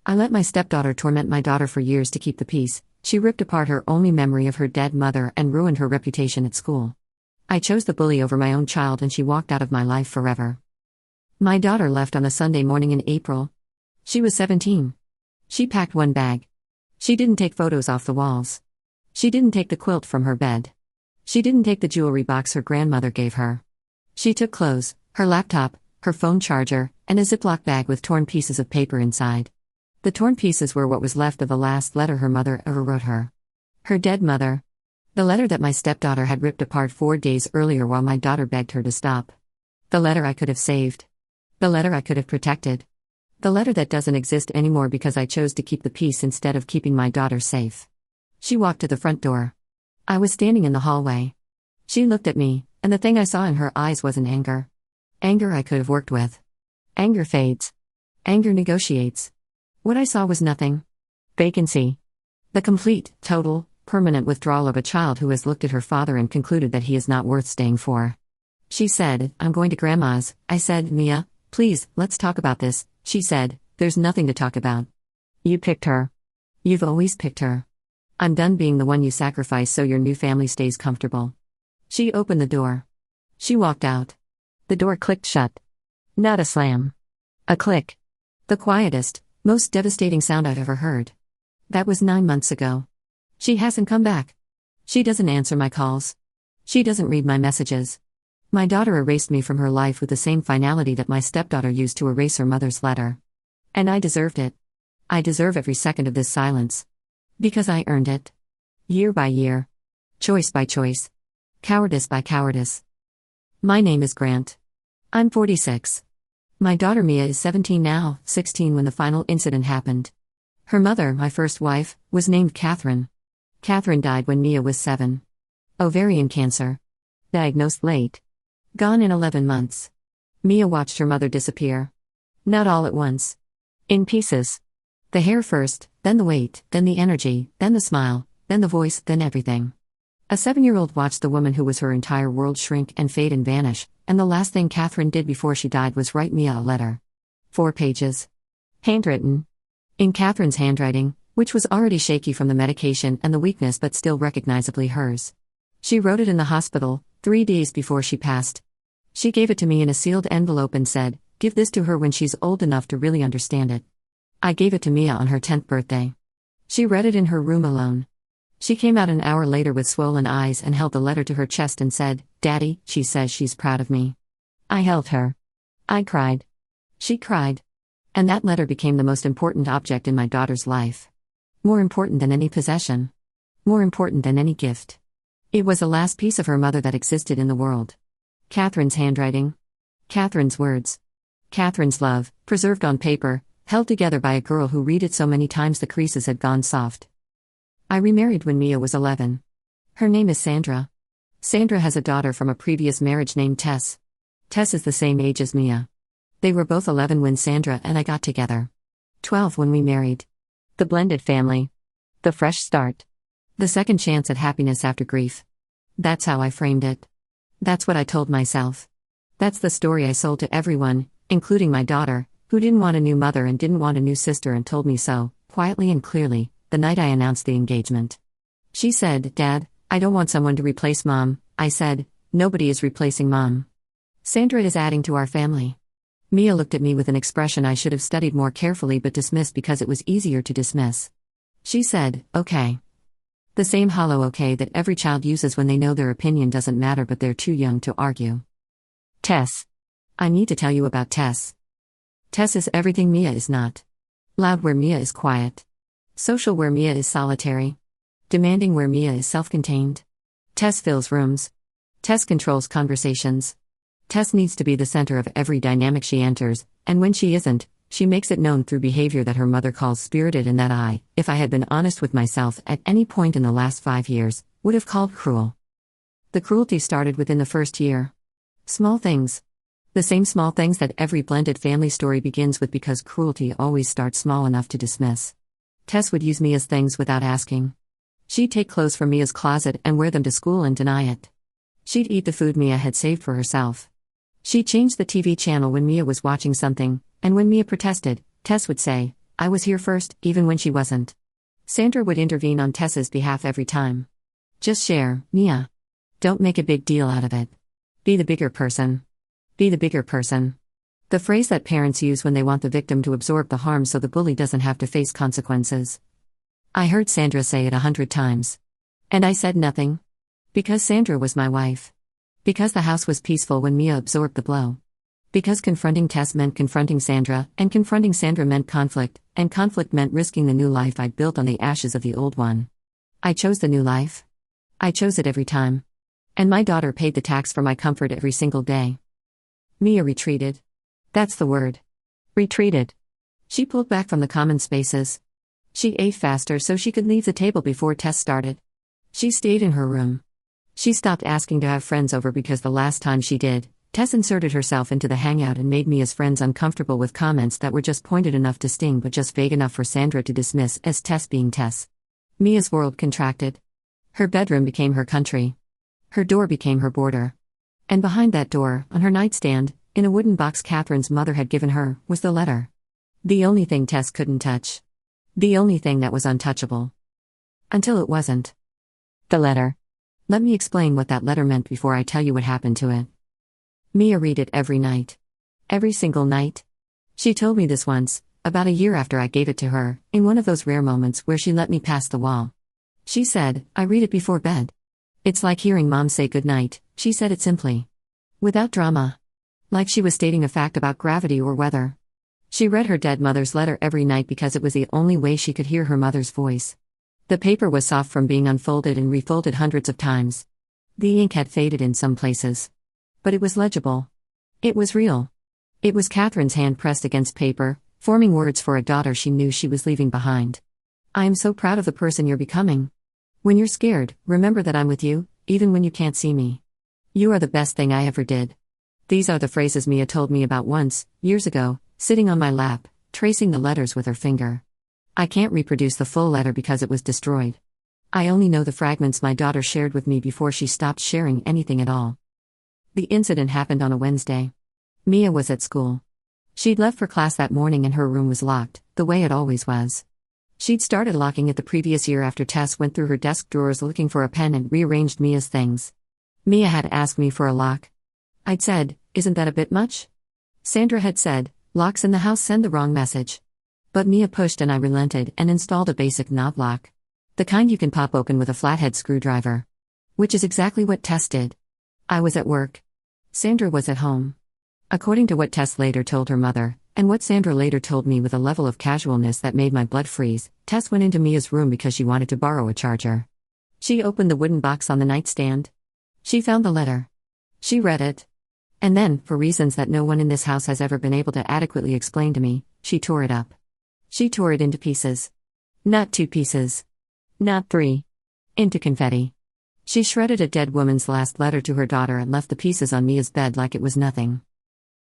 I let my stepdaughter torment my daughter for years to keep the peace. She ripped apart her only memory of her dead mother and ruined her reputation at school. I chose the bully over my own child and she walked out of my life forever. My daughter left on a Sunday morning in April. She was 17. She packed one bag. She didn't take photos off the walls. She didn't take the quilt from her bed. She didn't take the jewelry box her grandmother gave her. She took clothes, her laptop, her phone charger, and a Ziploc bag with torn pieces of paper inside. The torn pieces were what was left of the last letter her mother ever wrote her. Her dead mother. The letter that my stepdaughter had ripped apart 4 days earlier while my daughter begged her to stop. The letter I could have saved. The letter I could have protected. The letter that doesn't exist anymore because I chose to keep the peace instead of keeping my daughter safe. She walked to the front door. I was standing in the hallway. She looked at me, and the thing I saw in her eyes wasn't anger. Anger I could have worked with. Anger fades. Anger negotiates. What I saw was nothing. Vacancy. The complete, total, permanent withdrawal of a child who has looked at her father and concluded that he is not worth staying for. She said, "I'm going to Grandma's." I said, "Mia, please, let's talk about this." She said, "There's nothing to talk about. You picked her. You've always picked her. I'm done being the one you sacrifice so your new family stays comfortable." She opened the door. She walked out. The door clicked shut. Not a slam. A click. The quietest, most devastating sound I've ever heard. That was 9 months ago. She hasn't come back. She doesn't answer my calls. She doesn't read my messages. My daughter erased me from her life with the same finality that my stepdaughter used to erase her mother's letter. And I deserved it. I deserve every second of this silence. Because I earned it. Year by year. Choice by choice. Cowardice by cowardice. My name is Grant. I'm 46. My daughter Mia is 17 now, 16 when the final incident happened. Her mother, my first wife, was named Catherine. Catherine died when Mia was 7. Ovarian cancer. Diagnosed late. Gone in 11 months. Mia watched her mother disappear. Not all at once. In pieces. The hair first, then the weight, then the energy, then the smile, then the voice, then everything. A 7-year-old watched the woman who was her entire world shrink and fade and vanish, and the last thing Catherine did before she died was write Mia a letter. 4 pages. Handwritten. In Catherine's handwriting, which was already shaky from the medication and the weakness but still recognizably hers. She wrote it in the hospital, 3 days before she passed. She gave it to me in a sealed envelope and said, "Give this to her when she's old enough to really understand it." I gave it to Mia on her 10th birthday. She read it in her room alone. She came out an hour later with swollen eyes and held the letter to her chest and said, "Daddy, she says she's proud of me." I held her. I cried. She cried. And that letter became the most important object in my daughter's life. More important than any possession. More important than any gift. It was the last piece of her mother that existed in the world. Catherine's handwriting. Catherine's words. Catherine's love, preserved on paper, held together by a girl who read it so many times the creases had gone soft. I remarried when Mia was 11. Her name is Sandra. Sandra has a daughter from a previous marriage named Tess. Tess is the same age as Mia. They were both 11 when Sandra and I got together. 12 when we married. The blended family. The fresh start. The second chance at happiness after grief. That's how I framed it. That's what I told myself. That's the story I sold to everyone, including my daughter, who didn't want a new mother and didn't want a new sister and told me so, quietly and clearly, the night I announced the engagement. She said, "Dad, I don't want someone to replace Mom." I said, "Nobody is replacing Mom. Sandra is adding to our family." Mia looked at me with an expression I should have studied more carefully but dismissed because it was easier to dismiss. She said, "Okay." The same hollow okay that every child uses when they know their opinion doesn't matter but they're too young to argue. Tess. I need to tell you about Tess. Tess is everything Mia is not. Loud where Mia is quiet. Social where Mia is solitary. Demanding where Mia is self-contained. Tess fills rooms. Tess controls conversations. Tess needs to be the center of every dynamic she enters, and when she isn't, she makes it known through behavior that her mother calls spirited and that I, if I had been honest with myself at any point in the last 5 years, would have called cruel. The cruelty started within the first year. Small things. The same small things that every blended family story begins with because cruelty always starts small enough to dismiss. Tess would use Mia's things without asking. She'd take clothes from Mia's closet and wear them to school and deny it. She'd eat the food Mia had saved for herself. She'd change the TV channel when Mia was watching something, and when Mia protested, Tess would say, I was here first, even when she wasn't. Sandra would intervene on Tess's behalf every time. Just share, Mia. Don't make a big deal out of it. Be the bigger person. Be the bigger person. The phrase that parents use when they want the victim to absorb the harm so the bully doesn't have to face consequences. I heard Sandra say it 100 times. And I said nothing. Because Sandra was my wife. Because the house was peaceful when Mia absorbed the blow. Because confronting Tess meant confronting Sandra, and confronting Sandra meant conflict, and conflict meant risking the new life I'd built on the ashes of the old one. I chose the new life. I chose it every time. And my daughter paid the tax for my comfort every single day. Mia retreated. That's the word. Retreated. She pulled back from the common spaces. She ate faster so she could leave the table before Tess started. She stayed in her room. She stopped asking to have friends over because the last time she did, Tess inserted herself into the hangout and made Mia's friends uncomfortable with comments that were just pointed enough to sting but just vague enough for Sandra to dismiss as Tess being Tess. Mia's world contracted. Her bedroom became her country. Her door became her border. And behind that door, on her nightstand, in a wooden box Catherine's mother had given her, was the letter. The only thing Tess couldn't touch. The only thing that was untouchable. Until it wasn't. The letter. Let me explain what that letter meant before I tell you what happened to it. Mia read it every night. Every single night. She told me this once, about a year after I gave it to her, in one of those rare moments where she let me pass the wall. She said, I read it before bed. It's like hearing Mom say goodnight, she said it simply. Without drama. Like she was stating a fact about gravity or weather. She read her dead mother's letter every night because it was the only way she could hear her mother's voice. The paper was soft from being unfolded and refolded hundreds of times. The ink had faded in some places. But it was legible. It was real. It was Catherine's hand pressed against paper, forming words for a daughter she knew she was leaving behind. I am so proud of the person you're becoming. When you're scared, remember that I'm with you, even when you can't see me. You are the best thing I ever did. These are the phrases Mia told me about once, years ago, sitting on my lap, tracing the letters with her finger. I can't reproduce the full letter because it was destroyed. I only know the fragments my daughter shared with me before she stopped sharing anything at all. The incident happened on a Wednesday. Mia was at school. She'd left for class that morning and her room was locked, the way it always was. She'd started locking it the previous year after Tess went through her desk drawers looking for a pen and rearranged Mia's things. Mia had asked me for a lock. I'd said, isn't that a bit much? Sandra had said, locks in the house send the wrong message. But Mia pushed and I relented and installed a basic knob lock. The kind you can pop open with a flathead screwdriver. Which is exactly what Tess did. I was at work. Sandra was at home. According to what Tess later told her mother, and what Sandra later told me with a level of casualness that made my blood freeze, Tess went into Mia's room because she wanted to borrow a charger. She opened the wooden box on the nightstand. She found the letter. She read it. And then, for reasons that no one in this house has ever been able to adequately explain to me, she tore it up. She tore it into pieces. Not 2 pieces. Not 3. Into confetti. She shredded a dead woman's last letter to her daughter and left the pieces on Mia's bed like it was nothing.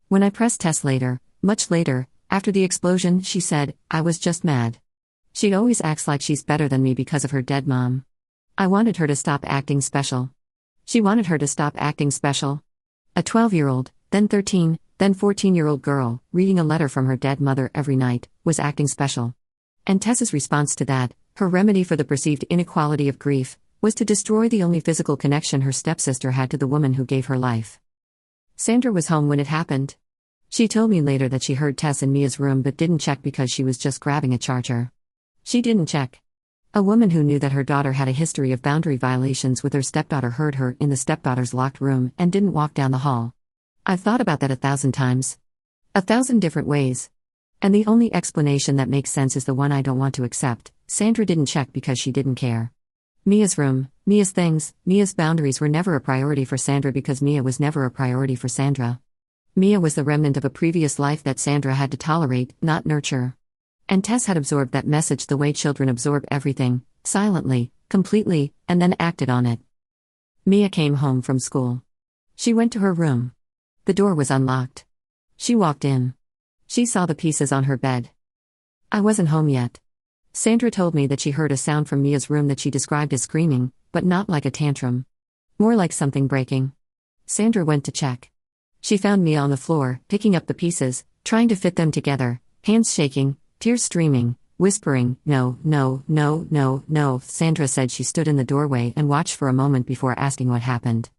When I pressed Tess later, much later, after the explosion, she said, I was just mad. She always acts like she's better than me because of her dead mom. I wanted her to stop acting special. She wanted her to stop acting special. A 12-year-old, then 13, then 14-year-old girl, reading a letter from her dead mother every night, was acting special. And Tess's response to that, her remedy for the perceived inequality of grief, was to destroy the only physical connection her stepsister had to the woman who gave her life. Sandra was home when it happened. She told me later that she heard Tess in Mia's room but didn't check because she was just grabbing a charger. She didn't check. A woman who knew that her daughter had a history of boundary violations with her stepdaughter heard her in the stepdaughter's locked room and didn't walk down the hall. I've thought about that 1,000 times. 1,000 different ways. And the only explanation that makes sense is the one I don't want to accept. Sandra didn't check because she didn't care. Mia's room, Mia's things, Mia's boundaries were never a priority for Sandra because Mia was never a priority for Sandra. Mia was the remnant of a previous life that Sandra had to tolerate, not nurture. And Tess had absorbed that message the way children absorb everything, silently, completely, and then acted on it. Mia came home from school. She went to her room. The door was unlocked. She walked in. She saw the pieces on her bed. I wasn't home yet. Sandra told me that she heard a sound from Mia's room that she described as screaming, but not like a tantrum. More like something breaking. Sandra went to check. She found Mia on the floor, picking up the pieces, trying to fit them together, hands shaking, Tears streaming, whispering, "No, no, no, no, no," Sandra said. She stood in the doorway and watched for a moment before asking what happened.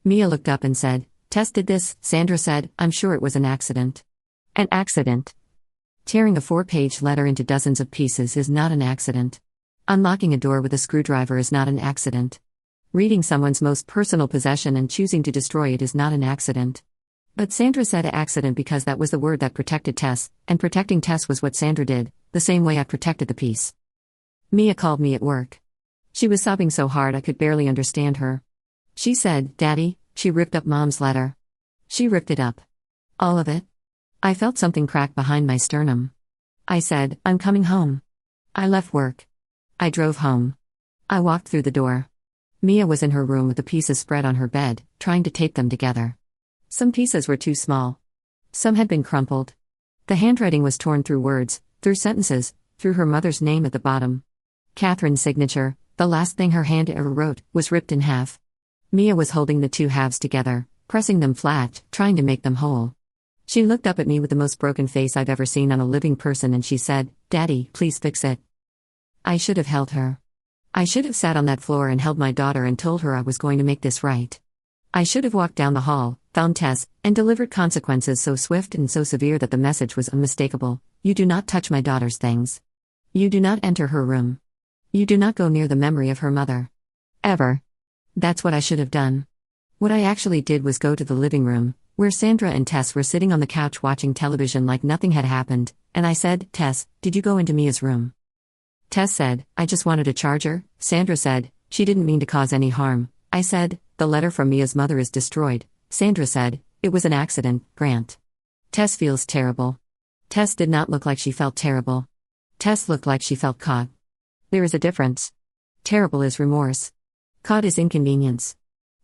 Mia looked up and said, "Tess did this," Sandra said. "I'm sure it was an accident." An accident? Tearing a 4-page letter into dozens of pieces is not an accident. Unlocking a door with a screwdriver is not an accident. Reading someone's most personal possession and choosing to destroy it is not an accident. But Sandra said accident because that was the word that protected Tess, and protecting Tess was what Sandra did, the same way I protected the peace. Mia called me at work. She was sobbing so hard I could barely understand her. She said, "Daddy," she ripped up Mom's letter. She ripped it up. All of it. I felt something crack behind my sternum. I said, "I'm coming home." I left work. I drove home. I walked through the door. Mia was in her room with the pieces spread on her bed, trying to tape them together. Some pieces were too small. Some had been crumpled. The handwriting was torn through words, through sentences, through her mother's name at the bottom. Catherine's signature, the last thing her hand ever wrote, was ripped in half. Mia was holding the two halves together, pressing them flat, trying to make them whole. She looked up at me with the most broken face I've ever seen on a living person and she said, "Daddy, please fix it." I should have held her. I should have sat on that floor and held my daughter and told her I was going to make this right. I should have walked down the hall, found Tess, and delivered consequences so swift and so severe that the message was unmistakable. You do not touch my daughter's things. You do not enter her room. You do not go near the memory of her mother. Ever. That's what I should have done. What I actually did was go to the living room, where Sandra and Tess were sitting on the couch watching television like nothing had happened, and I said, "Tess, did you go into Mia's room?" Tess said, "I just wanted a charger." Sandra said, "She didn't mean to cause any harm." I said, "The letter from Mia's mother is destroyed." Sandra said, "It was an accident, Grant." Tess feels terrible. Tess did not look like she felt terrible. Tess looked like she felt caught. There is a difference. Terrible is remorse. Caught is inconvenience.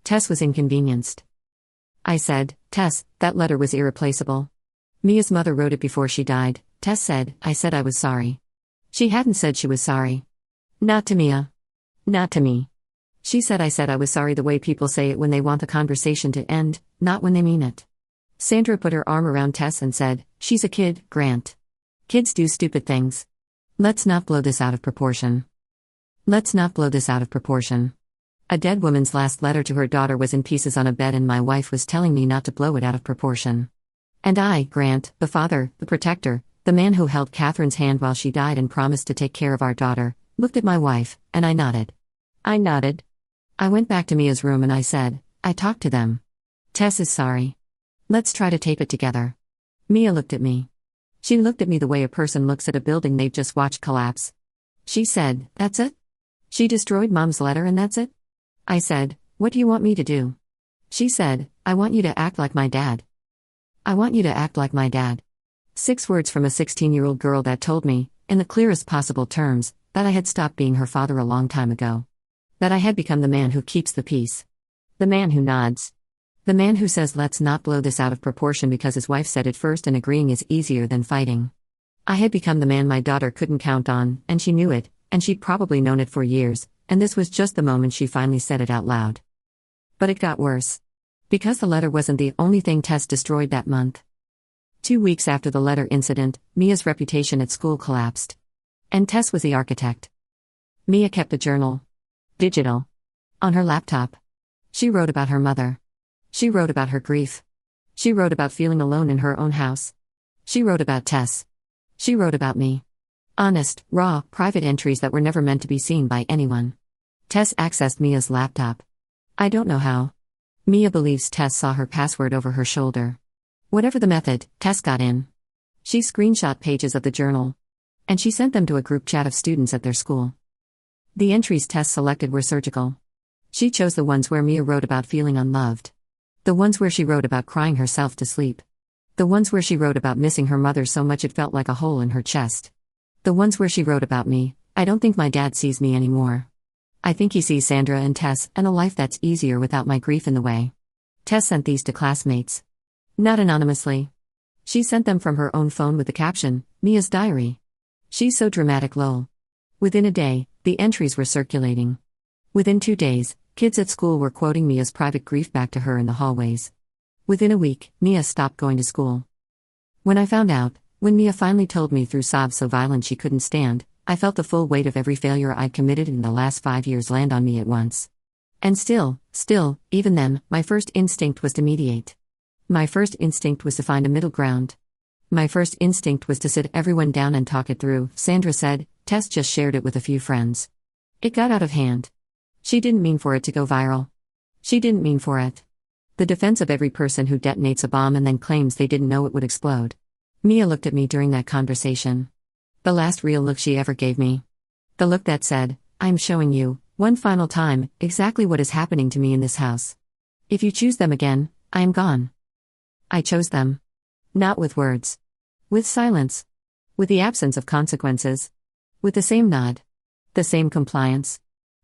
Tess was inconvenienced. I said, "Tess, that letter was irreplaceable. Mia's mother wrote it before she died." Tess said, "I said I was sorry." She hadn't said she was sorry. Not to Mia. Not to me. She said I was sorry the way people say it when they want the conversation to end, not when they mean it. Sandra put her arm around Tess and said, "She's a kid, Grant. Kids do stupid things. Let's not blow this out of proportion. Let's not blow this out of proportion." A dead woman's last letter to her daughter was in pieces on a bed and my wife was telling me not to blow it out of proportion. And I, Grant, the father, the protector, the man who held Catherine's hand while she died and promised to take care of our daughter, looked at my wife, and I nodded. I nodded. I went back to Mia's room and I said, "I talked to them. Tess is sorry. Let's try to tape it together." Mia looked at me. She looked at me the way a person looks at a building they've just watched collapse. She said, "That's it? She destroyed Mom's letter and that's it?" I said, "What do you want me to do?" She said, "I want you to act like my dad. I want you to act like my dad." 6 words from a 16-year-old girl that told me, in the clearest possible terms, that I had stopped being her father a long time ago. That I had become the man who keeps the peace. The man who nods. The man who says let's not blow this out of proportion because his wife said it first and agreeing is easier than fighting. I had become the man my daughter couldn't count on, and she knew it, and she'd probably known it for years, and this was just the moment she finally said it out loud. But it got worse. Because the letter wasn't the only thing Tess destroyed that month. 2 weeks after the letter incident, Mia's reputation at school collapsed. And Tess was the architect. Mia kept a journal. Digital. On her laptop. She wrote about her mother. She wrote about her grief. She wrote about feeling alone in her own house. She wrote about Tess. She wrote about me. Honest, raw, private entries that were never meant to be seen by anyone. Tess accessed Mia's laptop. I don't know how. Mia believes Tess saw her password over her shoulder. Whatever the method, Tess got in. She screenshot pages of the journal. And she sent them to a group chat of students at their school. The entries Tess selected were surgical. She chose the ones where Mia wrote about feeling unloved. The ones where she wrote about crying herself to sleep. The ones where she wrote about missing her mother so much it felt like a hole in her chest. The ones where she wrote about me. I don't think my dad sees me anymore. I think he sees Sandra and Tess and a life that's easier without my grief in the way. Tess sent these to classmates. Not anonymously. She sent them from her own phone with the caption, Mia's diary. She's so dramatic, lol. Within a day, the entries were circulating. Within 2 days, kids at school were quoting Mia's private grief back to her in the hallways. Within a week, Mia stopped going to school. When I found out, When Mia finally told me through sobs so violent she couldn't stand, I felt the full weight of every failure I'd committed in the last 5 years land on me at once. And still, even then, my first instinct was to mediate. My first instinct was to find a middle ground. My first instinct was to sit everyone down and talk it through, Sandra said. Tess just shared it with a few friends. It got out of hand. She didn't mean for it to go viral. She didn't mean for it. The defense of every person who detonates a bomb and then claims they didn't know it would explode. Mia looked at me during that conversation. The last real look she ever gave me. The look that said, I'm showing you, one final time, exactly what is happening to me in this house. If you choose them again, I am gone. I chose them. Not with words. With silence. With the absence of consequences. With the same nod. The same compliance.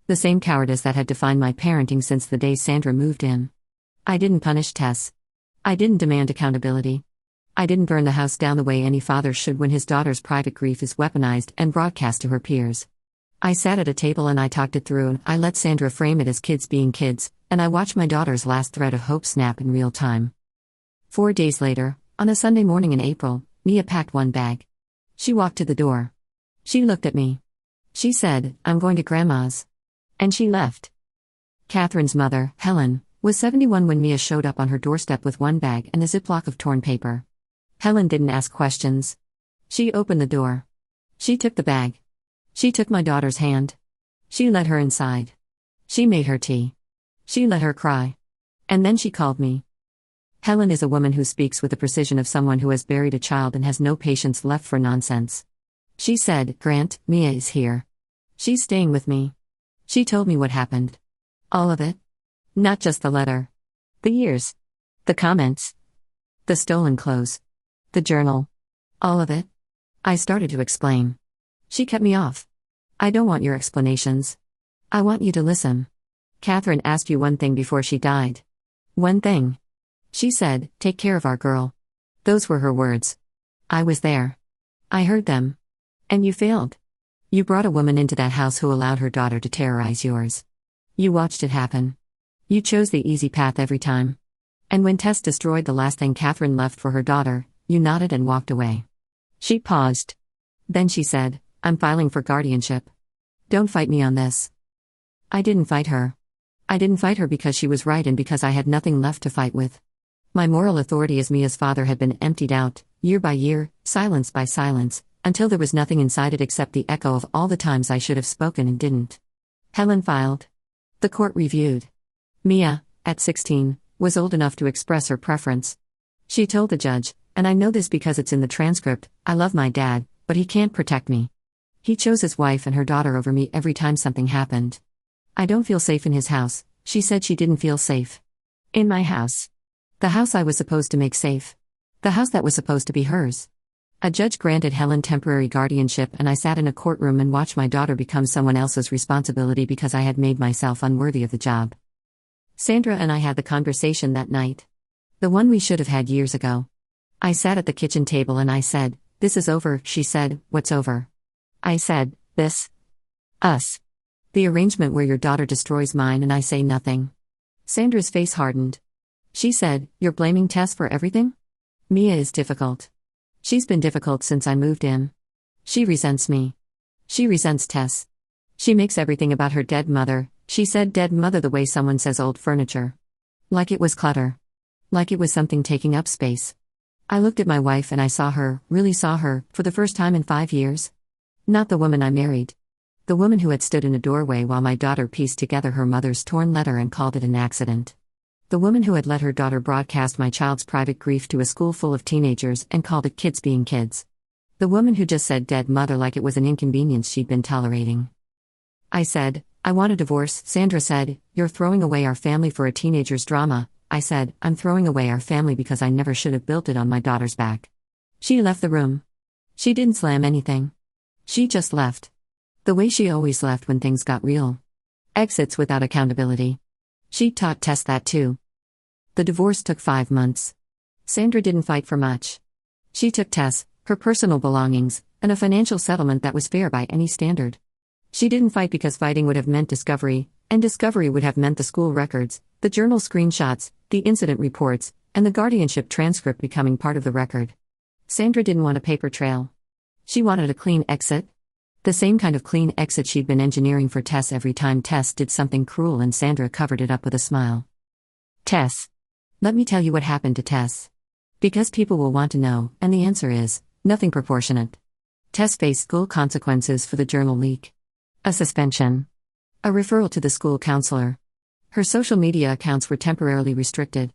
The same cowardice that had defined my parenting since the day Sandra moved in. I didn't punish Tess. I didn't demand accountability. I didn't burn the house down the way any father should when his daughter's private grief is weaponized and broadcast to her peers. I sat at a table and I talked it through, and I let Sandra frame it as kids being kids, and I watched my daughter's last thread of hope snap in real time. 4 days later, on a Sunday morning in April, Mia packed one bag. She walked to the door. She looked at me. She said, I'm going to Grandma's. And she left. Catherine's mother, Helen, was 71 when Mia showed up on her doorstep with one bag and a ziploc of torn paper. Helen didn't ask questions. She opened the door. She took the bag. She took my daughter's hand. She led her inside. She made her tea. She let her cry. And then she called me. Helen is a woman who speaks with the precision of someone who has buried a child and has no patience left for nonsense. She said, Grant, Mia is here. She's staying with me. She told me what happened. All of it. Not just the letter. The years. The comments. The stolen clothes. The journal. All of it. I started to explain. She cut me off. I don't want your explanations. I want you to listen. Catherine asked you one thing before she died. One thing. She said, take care of our girl. Those were her words. I was there. I heard them. And you failed. You brought a woman into that house who allowed her daughter to terrorize yours. You watched it happen. You chose the easy path every time. And when Tess destroyed the last thing Catherine left for her daughter, you nodded and walked away. She paused. Then she said, I'm filing for guardianship. Don't fight me on this. I didn't fight her. I didn't fight her because she was right and because I had nothing left to fight with. My moral authority as Mia's father had been emptied out, year by year, silence by silence, until there was nothing inside it except the echo of all the times I should have spoken and didn't. Helen filed. The court reviewed. Mia, at 16, was old enough to express her preference. She told the judge, and I know this because it's in the transcript, I love my dad, but he can't protect me. He chose his wife and her daughter over me every time something happened. I don't feel safe in his house, she said. She didn't feel safe. In my house. The house I was supposed to make safe. The house that was supposed to be hers. A judge granted Helen temporary guardianship, and I sat in a courtroom and watched my daughter become someone else's responsibility because I had made myself unworthy of the job. Sandra and I had the conversation that night. The one we should have had years ago. I sat at the kitchen table and I said, this is over. She said, what's over? I said, this. Us. The arrangement where your daughter destroys mine and I say nothing. Sandra's face hardened. She said, you're blaming Tess for everything? Mia is difficult. She's been difficult since I moved in. She resents me. She resents Tess. She makes everything about her dead mother. She said dead mother the way someone says old furniture. Like it was clutter. Like it was something taking up space. I looked at my wife and I saw her, really saw her, for the first time in 5 years. Not the woman I married. The woman who had stood in a doorway while my daughter pieced together her mother's torn letter and called it an accident. The woman who had let her daughter broadcast my child's private grief to a school full of teenagers and called it kids being kids. The woman who just said dead mother like it was an inconvenience she'd been tolerating. I said, I want a divorce. Sandra said, you're throwing away our family for a teenager's drama. I said, I'm throwing away our family because I never should have built it on my daughter's back. She left the room. She didn't slam anything. She just left. The way she always left when things got real. Exits without accountability. She taught Tess that too. The divorce took 5 months. Sandra didn't fight for much. She took Tess, her personal belongings, and a financial settlement that was fair by any standard. She didn't fight because fighting would have meant discovery, and discovery would have meant the school records, the journal screenshots, the incident reports, and the guardianship transcript becoming part of the record. Sandra didn't want a paper trail. She wanted a clean exit. The same kind of clean exit she'd been engineering for Tess every time Tess did something cruel, and Sandra covered it up with a smile. Tess. Let me tell you what happened to Tess. Because people will want to know, and the answer is nothing proportionate. Tess faced school consequences for the journal leak. A suspension. A referral to the school counselor. Her social media accounts were temporarily restricted.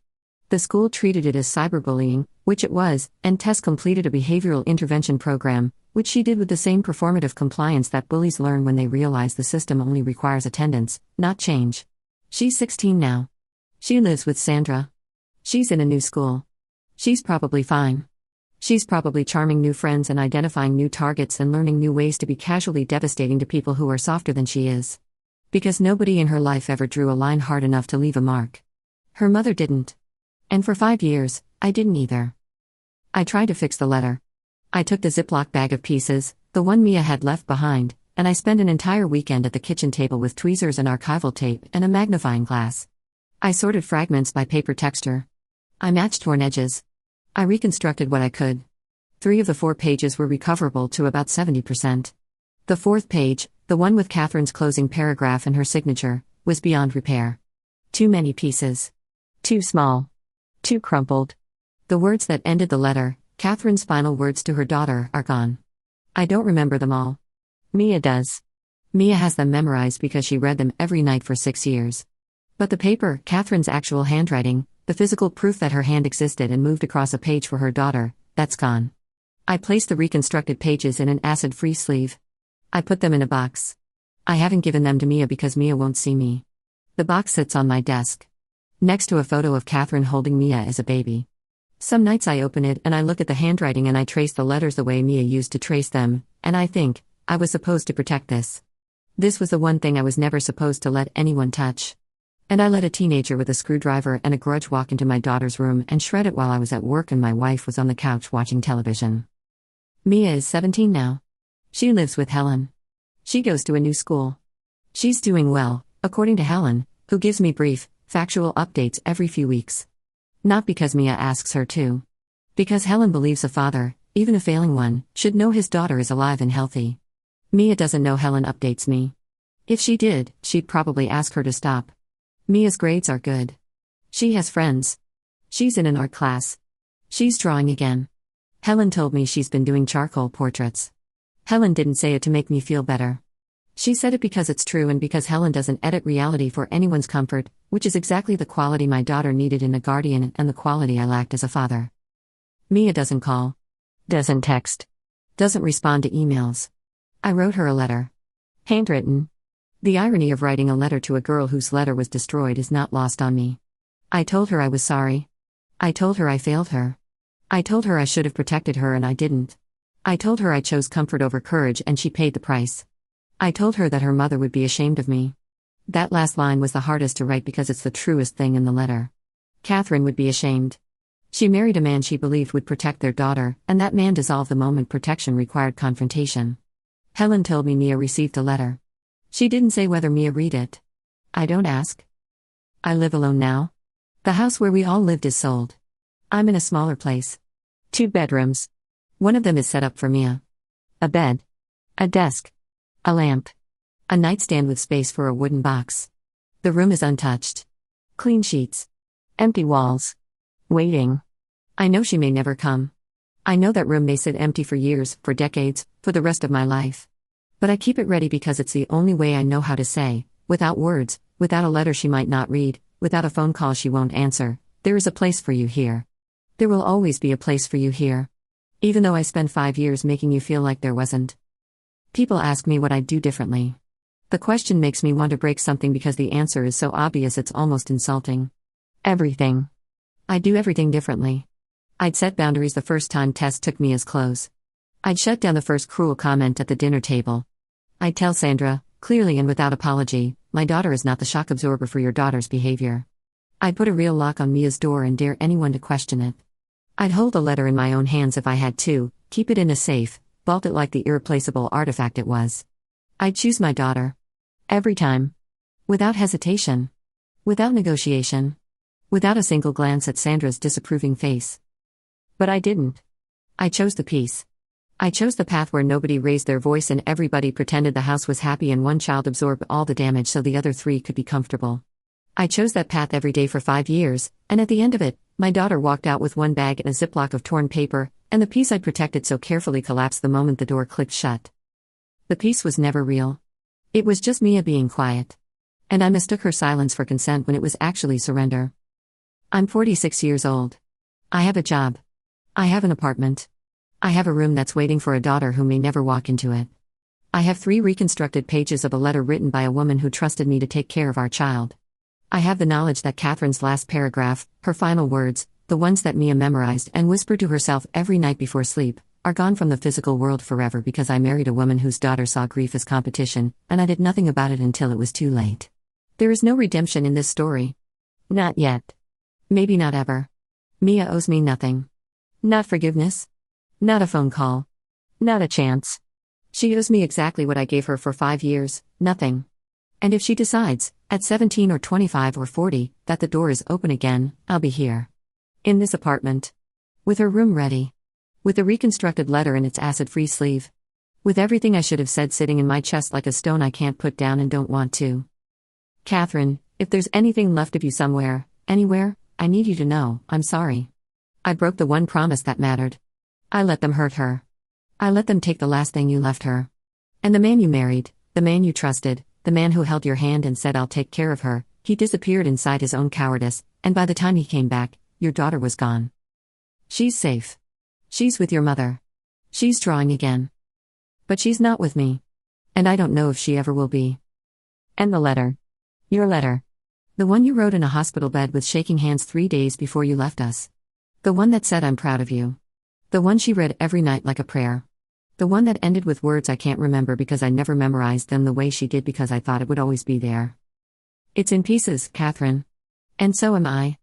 The school treated it as cyberbullying, which it was, and Tess completed a behavioral intervention program, which she did with the same performative compliance that bullies learn when they realize the system only requires attendance, not change. She's 16 now. She lives with Sandra. She's in a new school. She's probably fine. She's probably charming new friends and identifying new targets and learning new ways to be casually devastating to people who are softer than she is. Because nobody in her life ever drew a line hard enough to leave a mark. Her mother didn't. And for 5 years, I didn't either. I tried to fix the letter. I took the Ziploc bag of pieces, the one Mia had left behind, and I spent an entire weekend at the kitchen table with tweezers and archival tape and a magnifying glass. I sorted fragments by paper texture. I matched torn edges. I reconstructed what I could. 3 of the 4 pages were recoverable to about 70%. The 4th page, the one with Catherine's closing paragraph and her signature, was beyond repair. Too many pieces. Too small. Too crumpled. The words that ended the letter, Catherine's final words to her daughter, are gone. I don't remember them all. Mia does. Mia has them memorized because she read them every night for 6 years. But the paper, Catherine's actual handwriting, the physical proof that her hand existed and moved across a page for her daughter, that's gone. I placed the reconstructed pages in an acid-free sleeve. I put them in a box. I haven't given them to Mia because Mia won't see me. The box sits on my desk, next to a photo of Catherine holding Mia as a baby. Some nights I open it and I look at the handwriting and I trace the letters the way Mia used to trace them, and I think, I was supposed to protect this. This was the one thing I was never supposed to let anyone touch. And I let a teenager with a screwdriver and a grudge walk into my daughter's room and shred it while I was at work and my wife was on the couch watching television. Mia is 17 now. She lives with Helen. She goes to a new school. She's doing well, according to Helen, who gives me brief, factual updates every few weeks. Not because Mia asks her to. Because Helen believes a father, even a failing one, should know his daughter is alive and healthy. Mia doesn't know Helen updates me. If she did, she'd probably ask her to stop. Mia's grades are good. She has friends. She's in an art class. She's drawing again. Helen told me she's been doing charcoal portraits. Helen didn't say it to make me feel better. She said it because it's true and because Helen doesn't edit reality for anyone's comfort, which is exactly the quality my daughter needed in a guardian and the quality I lacked as a father. Mia doesn't call. Doesn't text. Doesn't respond to emails. I wrote her a letter. Handwritten. The irony of writing a letter to a girl whose letter was destroyed is not lost on me. I told her I was sorry. I told her I failed her. I told her I should have protected her and I didn't. I told her I chose comfort over courage and she paid the price. I told her that her mother would be ashamed of me. That last line was the hardest to write because it's the truest thing in the letter. Catherine would be ashamed. She married a man she believed would protect their daughter, and that man dissolved the moment protection required confrontation. Helen told me Mia received a letter. She didn't say whether Mia read it. I don't ask. I live alone now. The house where we all lived is sold. I'm in a smaller place. 2 bedrooms. One of them is set up for Mia. A bed. A desk. A lamp. A nightstand with space for a wooden box. The room is untouched. Clean sheets. Empty walls. Waiting. I know she may never come. I know that room may sit empty for years, for decades, for the rest of my life. But I keep it ready because it's the only way I know how to say, without words, without a letter she might not read, without a phone call she won't answer, there is a place for you here. There will always be a place for you here. Even though I spent 5 years making you feel like there wasn't. People ask me what I'd do differently. The question makes me want to break something because the answer is so obvious it's almost insulting. Everything. I'd do everything differently. I'd set boundaries the first time Tess took me as close. I'd shut down the first cruel comment at the dinner table. I'd tell Sandra, clearly and without apology, my daughter is not the shock absorber for your daughter's behavior. I'd put a real lock on Mia's door and dare anyone to question it. I'd hold the letter in my own hands if I had to, keep it in a safe, vault it like the irreplaceable artifact it was. I'd choose my daughter. Every time. Without hesitation. Without negotiation. Without a single glance at Sandra's disapproving face. But I didn't. I chose the peace. I chose the path where nobody raised their voice and everybody pretended the house was happy and one child absorbed all the damage so the other three could be comfortable. I chose that path every day for 5 years, and at the end of it, my daughter walked out with one bag and a Ziploc of torn paper, and the peace I'd protected so carefully collapsed the moment the door clicked shut. The peace was never real. It was just Mia being quiet. And I mistook her silence for consent when it was actually surrender. I'm 46 years old. I have a job. I have an apartment. I have a room that's waiting for a daughter who may never walk into it. I have 3 reconstructed pages of a letter written by a woman who trusted me to take care of our child. I have the knowledge that Catherine's last paragraph, her final words, the ones that Mia memorized and whispered to herself every night before sleep, are gone from the physical world forever because I married a woman whose daughter saw grief as competition, and I did nothing about it until it was too late. There is no redemption in this story. Not yet. Maybe not ever. Mia owes me nothing. Not forgiveness. Not a phone call. Not a chance. She owes me exactly what I gave her for 5 years, nothing. And if she decides, at 17 or 25 or 40, that the door is open again, I'll be here. In this apartment. With her room ready. With the reconstructed letter in its acid-free sleeve. With everything I should have said sitting in my chest like a stone I can't put down and don't want to. Catherine, if there's anything left of you somewhere, anywhere, I need you to know, I'm sorry. I broke the one promise that mattered. I let them hurt her. I let them take the last thing you left her. And the man you married, the man you trusted, the man who held your hand and said I'll take care of her, he disappeared inside his own cowardice, and by the time he came back, your daughter was gone. She's safe. She's with your mother. She's drawing again. But she's not with me. And I don't know if she ever will be. And the letter. Your letter. The one you wrote in a hospital bed with shaking hands 3 days before you left us. The one that said I'm proud of you. The one she read every night like a prayer. The one that ended with words I can't remember because I never memorized them the way she did because I thought it would always be there. It's in pieces, Catherine. And so am I.